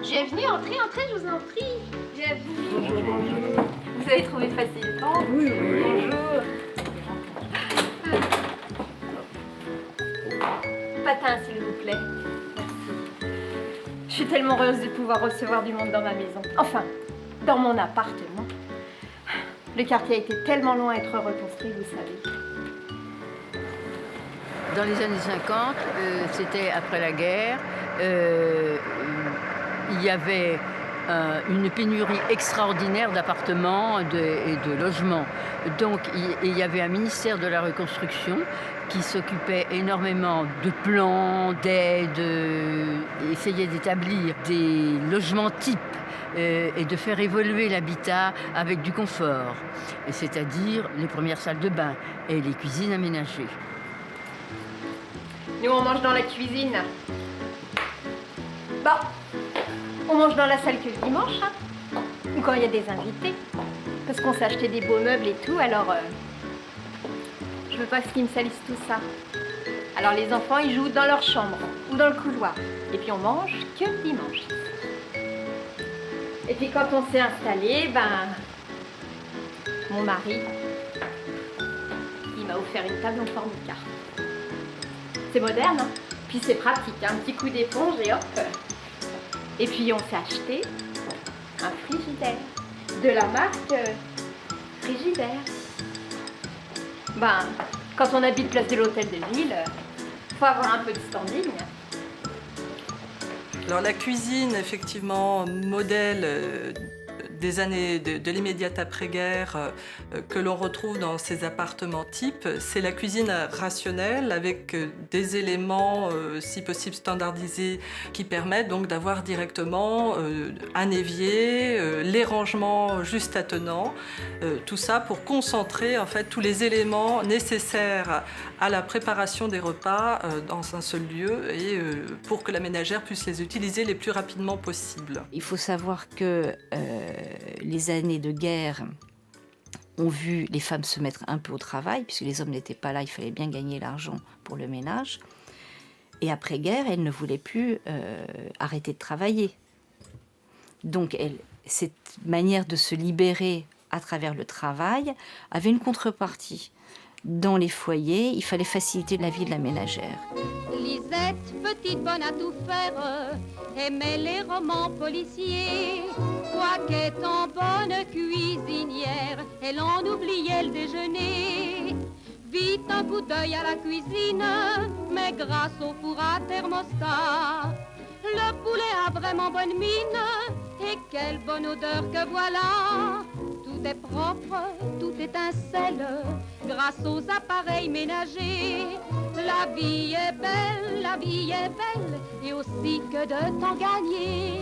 Bienvenue, entrez, je vous en prie. Bienvenue. Bonjour. Vous avez trouvé facile, non? Oui. Bonjour. Patin, s'il vous plaît. Merci. Je suis tellement heureuse de pouvoir recevoir du monde dans ma maison. Enfin, dans mon appartement. Le quartier a été tellement long à être reconstruit, vous savez. Dans les années 50, c'était après la guerre, il y avait une pénurie extraordinaire d'appartements et de logements. Donc il y avait un ministère de la reconstruction qui s'occupait énormément de plans, d'aides, essayait d'établir des logements types et de faire évoluer l'habitat avec du confort, c'est-à-dire les premières salles de bain et les cuisines aménagées. Nous, on mange dans la cuisine. Bon, on mange dans la salle que le dimanche, hein, ou quand il y a des invités. Parce qu'on s'est acheté des beaux meubles et tout, alors je veux pas qu'ils me salissent tout ça. Alors les enfants, ils jouent dans leur chambre ou dans le couloir. Et puis on mange que le dimanche. Et puis quand on s'est installé, mon mari, il m'a offert une table en formica. C'est moderne, hein, puis c'est pratique, un petit coup d'éponge et hop. Et puis on s'est acheté un frigidaire de la marque Frigidaire. Quand on habite place de l'Hôtel de Ville, faut avoir un peu de standing. Alors la cuisine, effectivement, modèle des années de l'immédiate après-guerre que l'on retrouve dans ces appartements types, c'est la cuisine rationnelle avec des éléments, si possible standardisés, qui permettent donc d'avoir directement un évier, les rangements juste attenants, tout ça pour concentrer en fait tous les éléments nécessaires à la préparation des repas dans un seul lieu et pour que la ménagère puisse les utiliser les plus rapidement possible. Il faut savoir que les années de guerre ont vu les femmes se mettre un peu au travail, puisque les hommes n'étaient pas là, il fallait bien gagner l'argent pour le ménage. Et après-guerre, elles ne voulaient plus arrêter de travailler. Donc cette manière de se libérer à travers le travail avait une contrepartie. Dans les foyers, il fallait faciliter la vie de la ménagère. Lisette, petite bonne à tout faire, aimait les romans policiers. Quoiqu'étant bonne cuisinière, elle en oubliait le déjeuner. Vite un coup d'œil à la cuisine, mais grâce au four à thermostat, le poulet a vraiment bonne mine, et quelle bonne odeur que voilà. Tout est propre, tout étincelle, grâce aux appareils ménagers. La vie est belle, et aussi que de temps gagné.